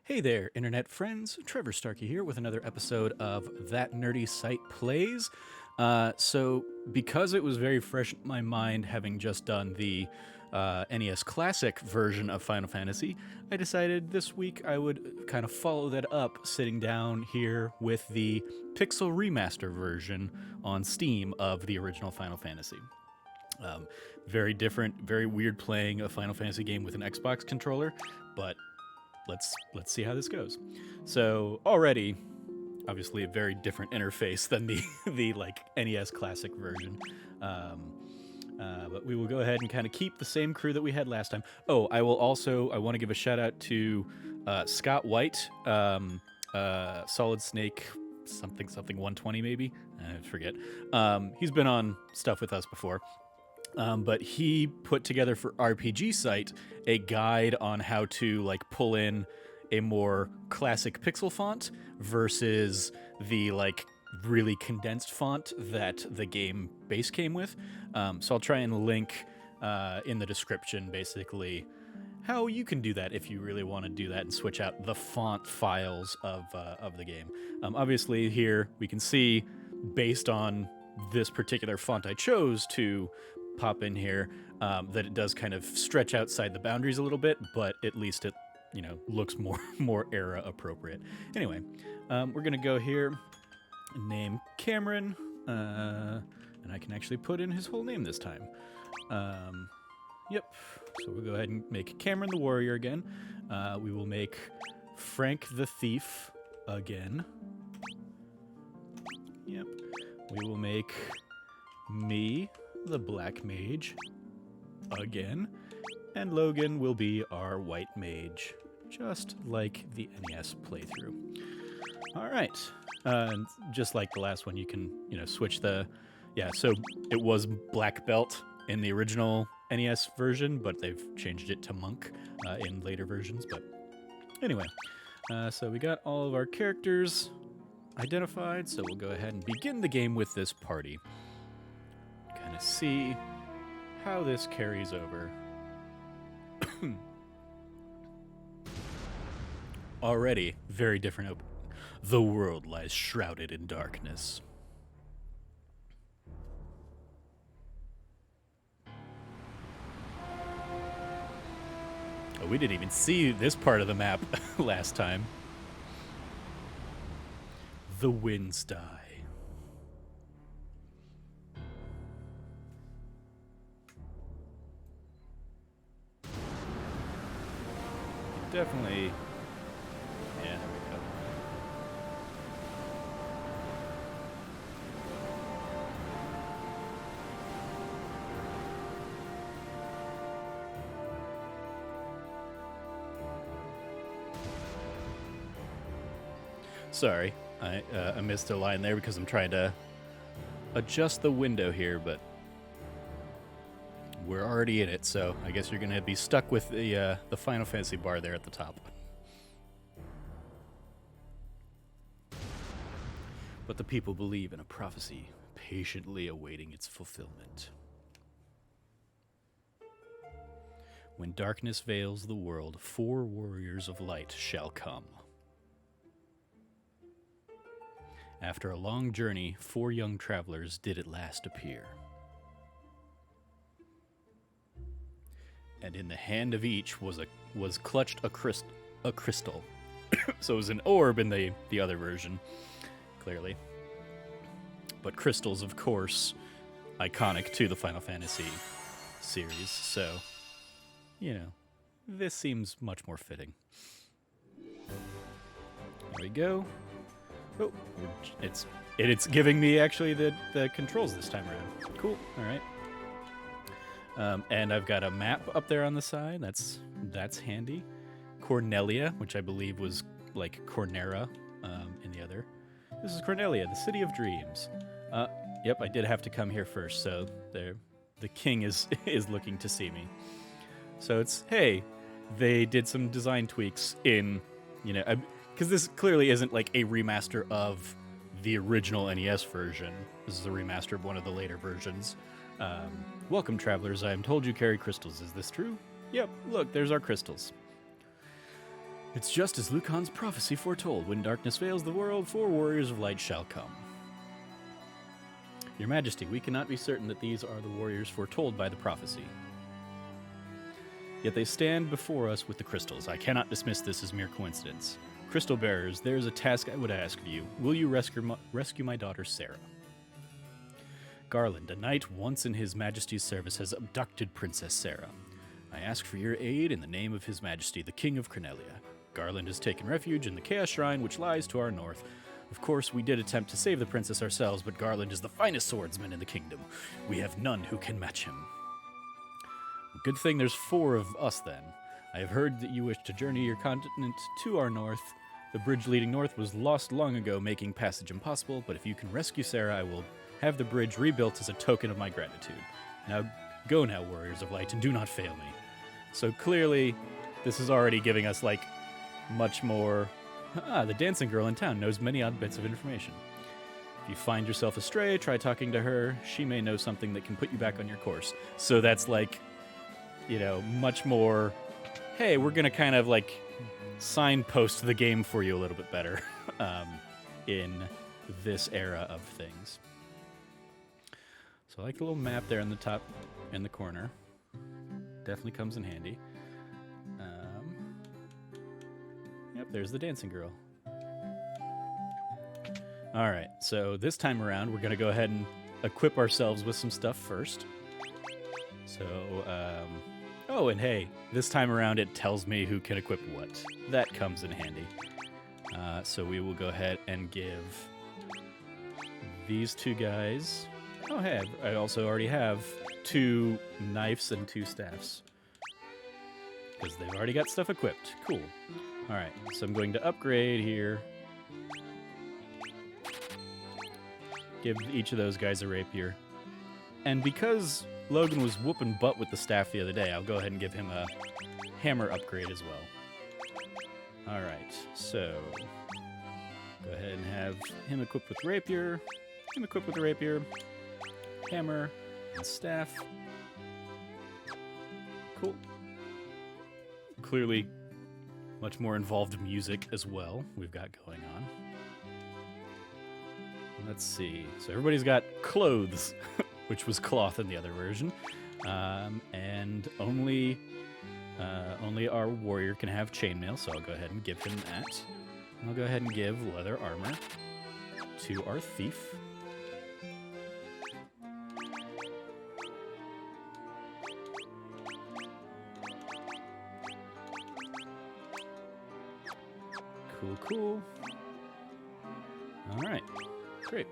Hey there, internet friends. Trevor Starkey here with another episode of That Nerdy Site Plays. Because it was very fresh in my mind having just done the NES Classic version of Final Fantasy, I decided this week I would kind of follow that up, sitting down here with the Pixel Remaster version on Steam of the original Final Fantasy. Very different, very weird playing a Final Fantasy game with an Xbox controller, but let's see how this goes. So already, obviously, a very different interface than the like NES Classic version. But we will go ahead and kind of keep the same crew that we had last time. Oh, I want to give a shout out to Scott White, Solid Snake, something 120 maybe. I forget. He's been on stuff with us before. But he put together for RPG Site a guide on how to like pull in a more classic pixel font versus the like really condensed font that the game base came with. So I'll try and link in the description basically how you can do that if you really want to do that and switch out the font files of the game. Obviously here we can see, based on this particular font I chose to pop in here, that it does kind of stretch outside the boundaries a little bit, but at least it, looks more era appropriate. Anyway, we're gonna go here, name Cameron, and I can actually put in his whole name this time. Yep. So we'll go ahead and make Cameron the Warrior again. We will make Frank the Thief again. Yep. We will make me the Black Mage again, and Logan will be our White Mage, just like the NES playthrough. All right, and just like the last one, you can switch the So it was Black Belt in the original NES version, but they've changed it to Monk in later versions. But anyway, so we got all of our characters identified, so we'll go ahead and begin the game with this party. Kind of see how this carries over. Already very different. The world lies shrouded in darkness. Oh, we didn't even see this part of the map last time. The winds die. Definitely. Yeah, there we go. Sorry, I missed a line there because I'm trying to adjust the window here, but we're already in it, so I guess you're going to be stuck with the Final Fantasy bar there at the top. But the people believe in a prophecy, patiently awaiting its fulfillment. When darkness veils the world, 4 warriors of light shall come. After a long journey, 4 young travelers did at last appear. And in the hand of each was clutched a crystal. So it was an orb in the other version, clearly. But crystals, of course, iconic to the Final Fantasy series. So, this seems much more fitting. There we go. Oh, it's giving me actually the controls this time around. Cool. All right. And I've got a map up there on the side. That's handy. Cornelia, which I believe was like Cornera in the other. This is Cornelia, the City of Dreams. Yep, I did have to come here first, so the king is looking to see me. So hey, they did some design tweaks in, because this clearly isn't like a remaster of the original NES version. This is a remaster of one of the later versions. Welcome, travelers. I am told you carry crystals. Is this true? Yep, look, there's our crystals. It's just as Lucan's prophecy foretold. When darkness veils the world, 4 warriors of light shall come. Your Majesty, we cannot be certain that these are the warriors foretold by the prophecy. Yet they stand before us with the crystals. I cannot dismiss this as mere coincidence. Crystal bearers, there is a task I would ask of you. Will you rescue my daughter, Sarah? Garland, a knight once in His Majesty's service, has abducted Princess Sarah. I ask for your aid in the name of His Majesty, the King of Cornelia. Garland has taken refuge in the Chaos Shrine, which lies to our north. Of course, we did attempt to save the princess ourselves, but Garland is the finest swordsman in the kingdom. We have none who can match him. Good thing there's 4 of us, then. I have heard that you wish to journey your continent to our north. The bridge leading north was lost long ago, making passage impossible, but if you can rescue Sarah, I will have the bridge rebuilt as a token of my gratitude. Now, go now, warriors of light, and do not fail me. So clearly, this is already giving us, like, much more... the dancing girl in town knows many odd bits of information. If you find yourself astray, try talking to her. She may know something that can put you back on your course. So that's, like, you know, much more, hey, we're going to kind of, like, signpost the game for you a little bit better in this era of things. So I like the little map there in the top, in the corner. Definitely comes in handy. Yep, there's the dancing girl. All right, so this time around, we're going to go ahead and equip ourselves with some stuff first. So, oh, and hey, this time around, it tells me who can equip what. That comes in handy. So we will go ahead and give these 2 guys... Oh, hey, I also already have 2 knives and 2 staffs. Because they've already got stuff equipped. Cool. Alright, so I'm going to upgrade here. Give each of those guys a rapier. And because Logan was whooping butt with the staff the other day, I'll go ahead and give him a hammer upgrade as well. Alright, so... Go ahead and have him equipped with rapier. Him equipped with rapier. Hammer and staff. Cool. Clearly, much more involved music as well we've got going on. Let's see. So everybody's got clothes, which was cloth in the other version. And only our warrior can have chainmail, so I'll go ahead and give him that. And I'll go ahead and give leather armor to our thief. Cool. All right, great.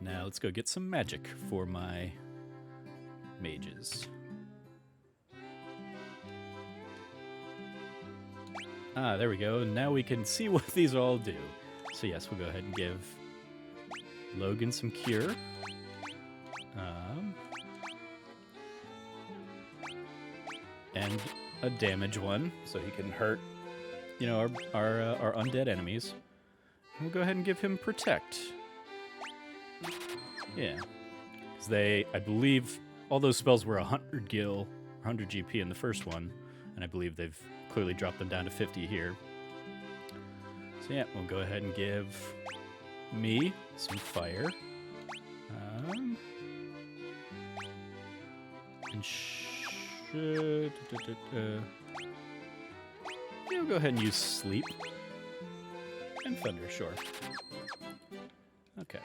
Now let's go get some magic for my mages. There we go. Now we can see what these all do. So yes, we'll go ahead and give Logan some cure. And a damage one, so he can hurt, you know, our undead enemies. And we'll go ahead and give him protect. Yeah, because I believe, all those spells were 100 gil, 100 GP in the first one, and I believe they've clearly dropped them down to 50 here. So yeah, we'll go ahead and give me some fire. And we'll go ahead and use sleep. And thunder, sure. Okay.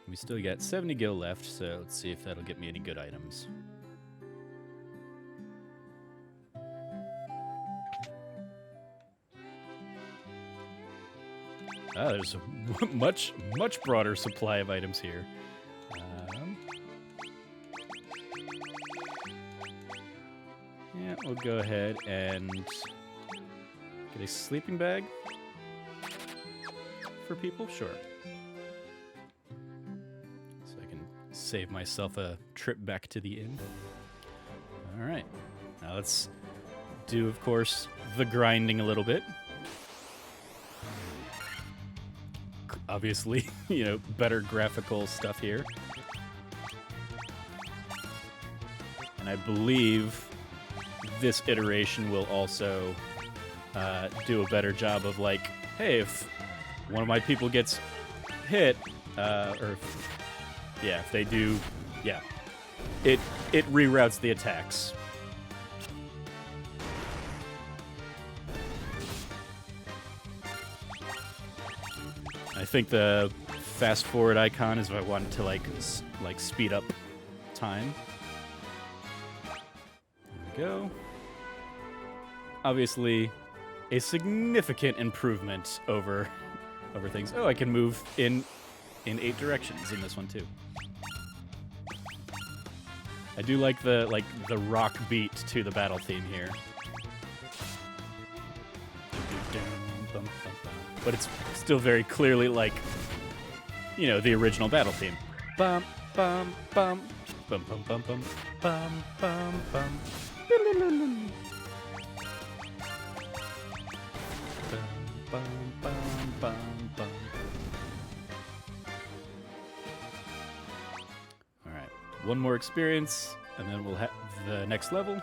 We still got 70 gil left, so let's see if that'll get me any good items. There's a much broader supply of items here. Yeah, we'll go ahead and get a sleeping bag for people, sure. So I can save myself a trip back to the inn. All right, now let's do, of course, the grinding a little bit. Obviously, you know, better graphical stuff here. And I believe this iteration will also do a better job of like, hey, if one of my people gets hit, if they do, it reroutes the attacks. I think the fast forward icon is if I wanted to like speed up time. There we go. Obviously, a significant improvement over things. Oh, I can move in 8 directions in this one too. I do like the rock beat to the battle theme here. But it's still very clearly like, you know, the original battle theme. Bum bum bum bum bum bum bum bum bum bum. Bum, bum, bum, bum. All right, one more experience, and then we'll have the next level.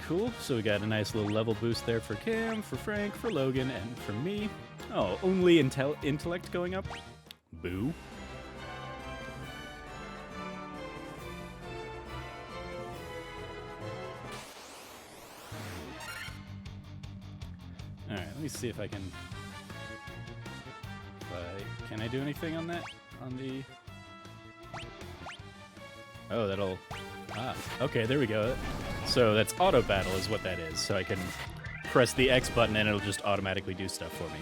Cool, so we got a nice little level boost there for Cam, for Frank, for Logan, and for me. Oh, only intellect going up? Boo. Alright, let me see if I can... can I do anything on that? On the... Oh, that'll... Ah, okay, there we go. So that's auto battle is what that is. So I can press the X button and it'll just automatically do stuff for me.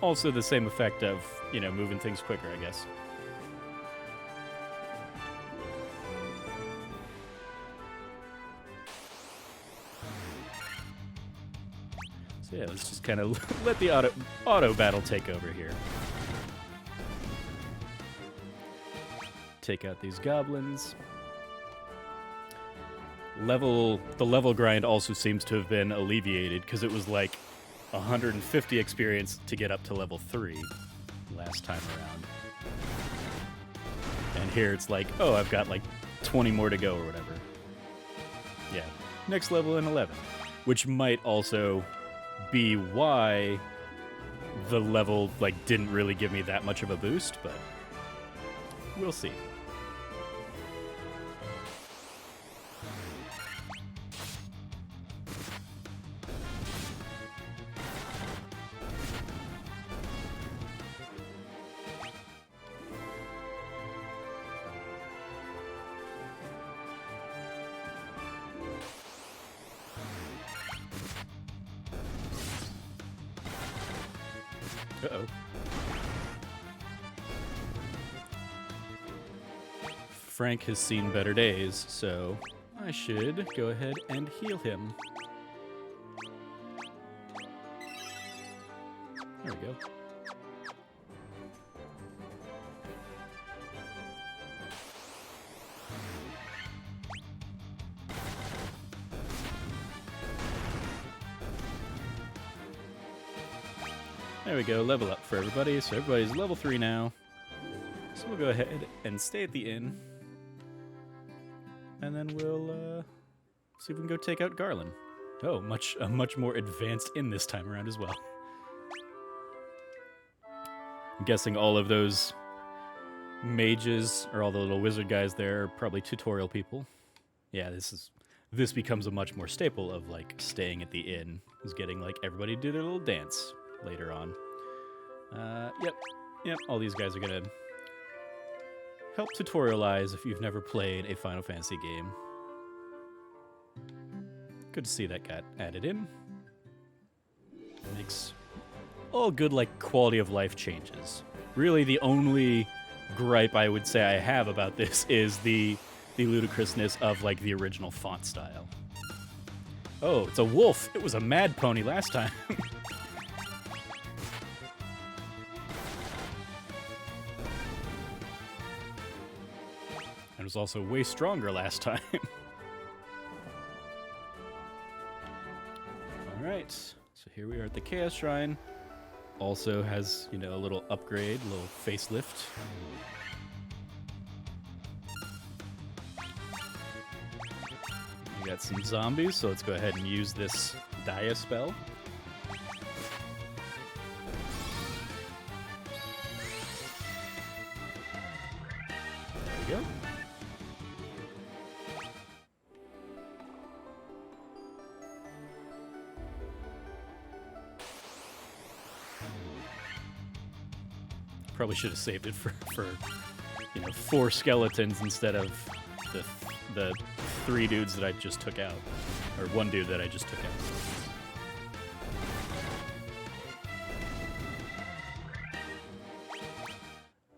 Also the same effect of, you know, moving things quicker, I guess. So yeah, let's just kind of let the auto battle take over here. Take out these goblins. The level grind also seems to have been alleviated because it was like 150 experience to get up to level 3 last time around. And here it's like, oh, I've got like 20 more to go or whatever. Yeah, next level in 11, which might also be why the level like didn't really give me that much of a boost, but we'll see. Uh-oh. Frank has seen better days, so I should go ahead and heal him. There we go. There we go, level up for everybody. So everybody's level 3 now. So we'll go ahead and stay at the inn. And then we'll see if we can go take out Garland. Oh, a much more advanced inn this time around as well. I'm guessing all of those mages, or all the little wizard guys there, are probably tutorial people. Yeah, this becomes a much more staple of like staying at the inn, is getting like everybody to do their little dance later on. Yep, all these guys are gonna help tutorialize if you've never played a Final Fantasy game. Good to see that got added in. Makes all good, like, quality of life changes. Really, the only gripe I would say I have about this is the ludicrousness of, like, the original font style. Oh, it's a wolf! It was a mad pony last time! was also way stronger last time. Alright, so here we are at the Chaos Shrine. Also has, you know, a little upgrade, a little facelift. We got some zombies, so let's go ahead and use this Dia spell. There we go. Probably should have saved it for you know, 4 skeletons instead of the 3 dudes that I just took out, or 1 dude that I just took out.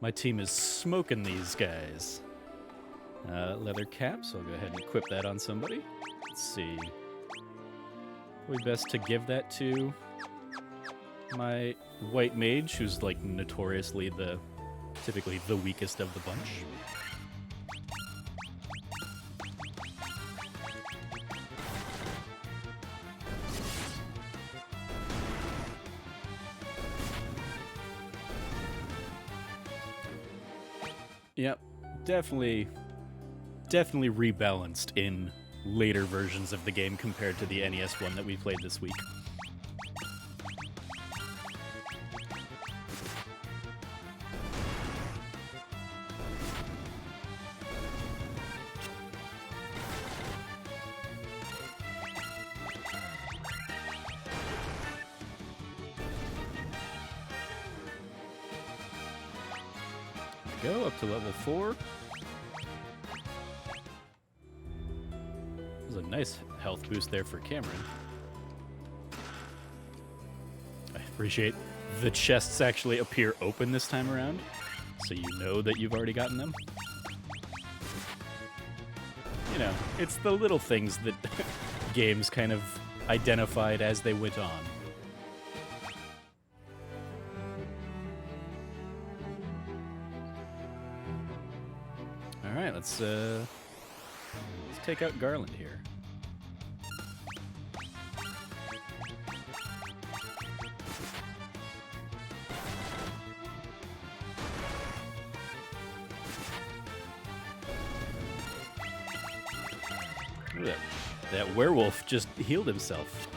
My team is smoking these guys. Leather cap, so I'll go ahead and equip that on somebody. Let's see. Probably best to give that to my white mage, who's like notoriously typically the weakest of the bunch. Yep, definitely rebalanced in later versions of the game compared to the NES one that we played this week. Go up to level 4. There's a nice health boost there for Cameron. I appreciate the chests actually appear open this time around, so you know that you've already gotten them. You know, it's the little things that games kind of identified as they went on. Alright, let's take out Garland here. Ooh, that werewolf just healed himself.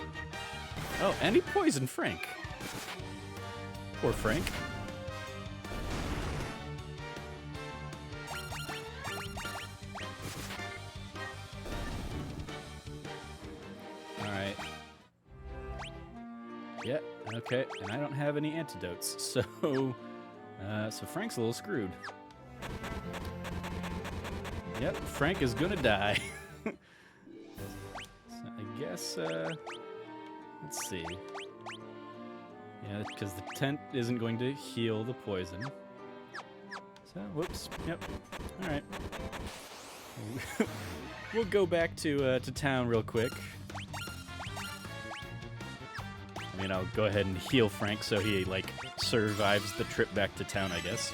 Oh, and he poisoned Frank. Poor Frank. Yeah, okay, and I don't have any antidotes, so Frank's a little screwed. Yep, Frank is gonna die. So I guess, let's see. Yeah, because the tent isn't going to heal the poison. So, whoops, yep, alright. We'll go back to town real quick. I mean, I'll go ahead and heal Frank so he, like, survives the trip back to town, I guess.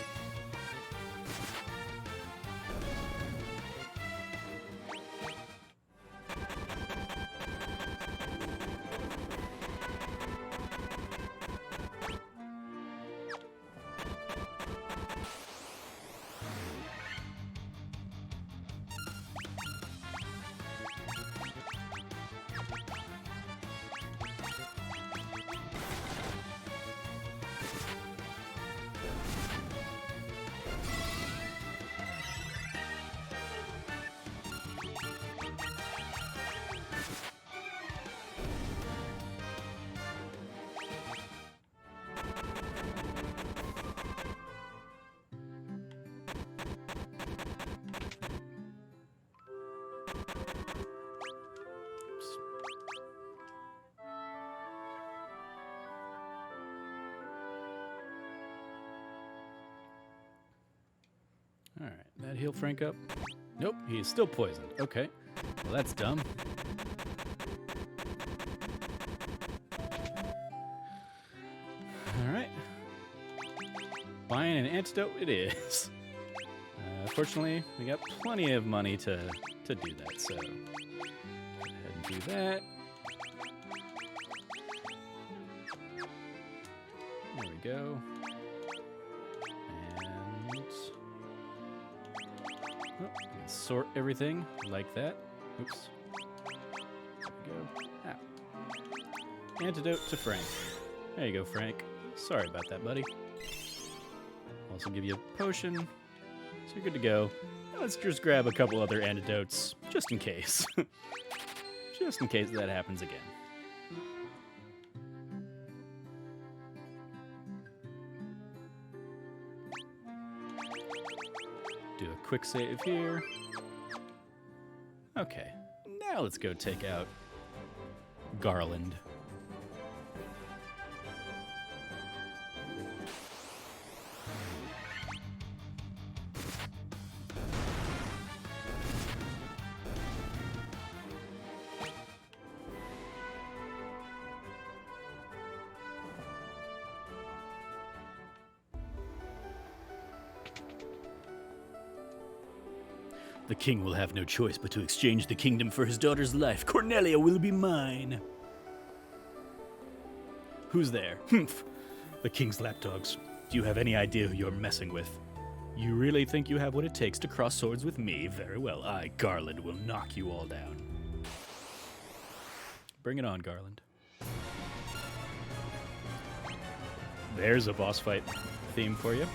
Alright, that heal Frank up? Nope, he's still poisoned. Okay, well that's dumb. Alright. Buying an antidote it is. Fortunately, we got plenty of money to do that, so go ahead and do that. There we go. And sort everything like that. Oops. There we go. Ah. Antidote to Frank. There you go, Frank. Sorry about that, buddy. Also give you a potion, so you're good to go. Now let's just grab a couple other antidotes, just in case. Just in case that happens again. Do a quick save here. Okay, now let's go take out Garland. The king will have no choice but to exchange the kingdom for his daughter's life. Cornelia will be mine. Who's there? Humph. The king's lapdogs. Do you have any idea who you're messing with? You really think you have what it takes to cross swords with me? Very well. I, Garland, will knock you all down. Bring it on, Garland. There's a boss fight theme for you.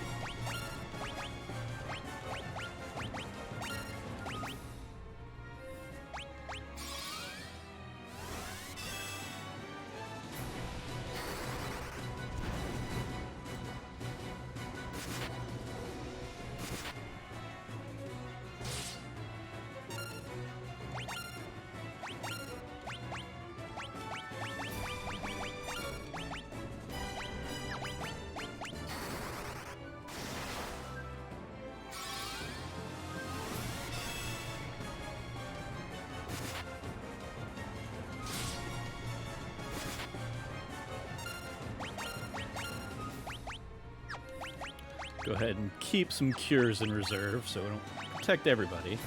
Go ahead and keep some cures in reserve so we don't protect everybody.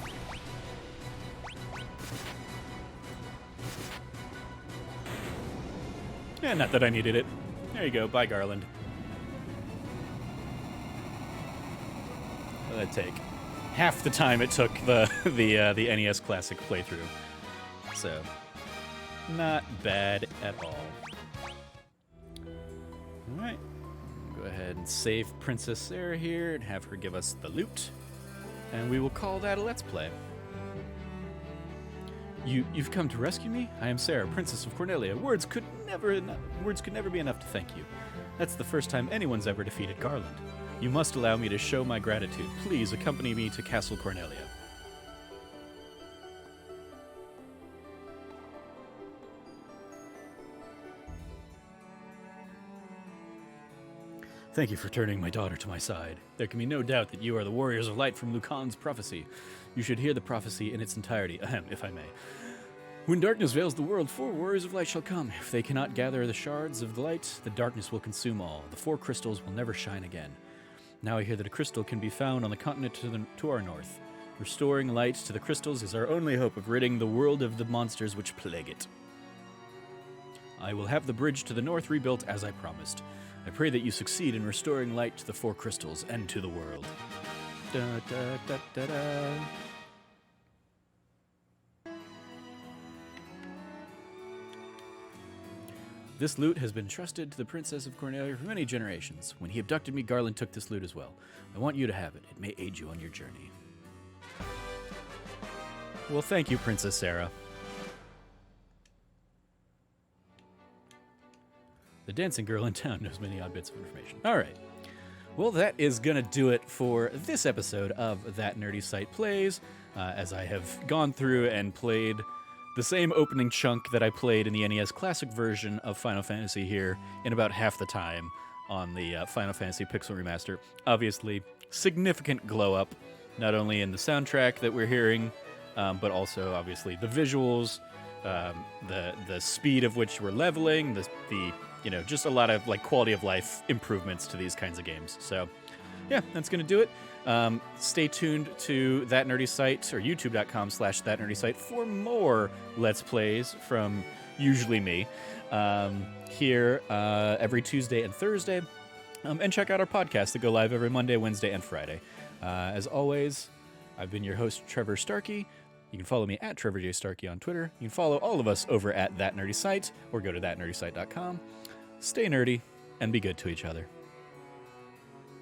Yeah, not that I needed it. There you go. Bye, Garland. What did that take? Half the time it took the NES Classic playthrough. So, not bad at all. All right. Go ahead and save Princess Sarah here and have her give us the loot. And we will call that a Let's Play. You've come to rescue me? I am Sarah, Princess of Cornelia. Words could never be enough to thank you. That's the first time anyone's ever defeated Garland. You must allow me to show my gratitude. Please accompany me to Castle Cornelia. Thank you for turning my daughter to my side. There can be no doubt that you are the warriors of light from Lucan's prophecy. You should hear the prophecy in its entirety, if I may. When darkness veils the world, 4 warriors of light shall come. If they cannot gather the shards of the light, the darkness will consume all. The 4 crystals will never shine again. Now I hear that a crystal can be found on the continent to our north. Restoring light to the crystals is our only hope of ridding the world of the monsters which plague it. I will have the bridge to the north rebuilt as I promised. I pray that you succeed in restoring light to the 4 crystals and to the world. Da, da, da, da, da. This loot has been trusted to the Princess of Cornelia for many generations. When he abducted me, Garland took this loot as well. I want you to have it. It may aid you on your journey. Well, thank you, Princess Sarah. The dancing girl in town knows many odd bits of information. All right. Well, that is going to do it for this episode of That Nerdy Site Plays, as I have gone through and played the same opening chunk that I played in the NES Classic version of Final Fantasy here in about half the time on the Final Fantasy Pixel Remaster. Obviously, significant glow up, not only in the soundtrack that we're hearing, but also, obviously, the visuals, the speed of which we're leveling, the just a lot of like quality of life improvements to these kinds of games. So, yeah, that's going to do it. Stay tuned to That Nerdy Site or youtube.com/That Nerdy Site for more Let's Plays from usually me here every Tuesday and Thursday. And check out our podcasts that go live every Monday, Wednesday, and Friday. As always, I've been your host, Trevor Starkey. You can follow me at Trevor J. Starkey on Twitter. You can follow all of us over at That Nerdy Site or go to thatnerdysite.com. Stay nerdy and be good to each other.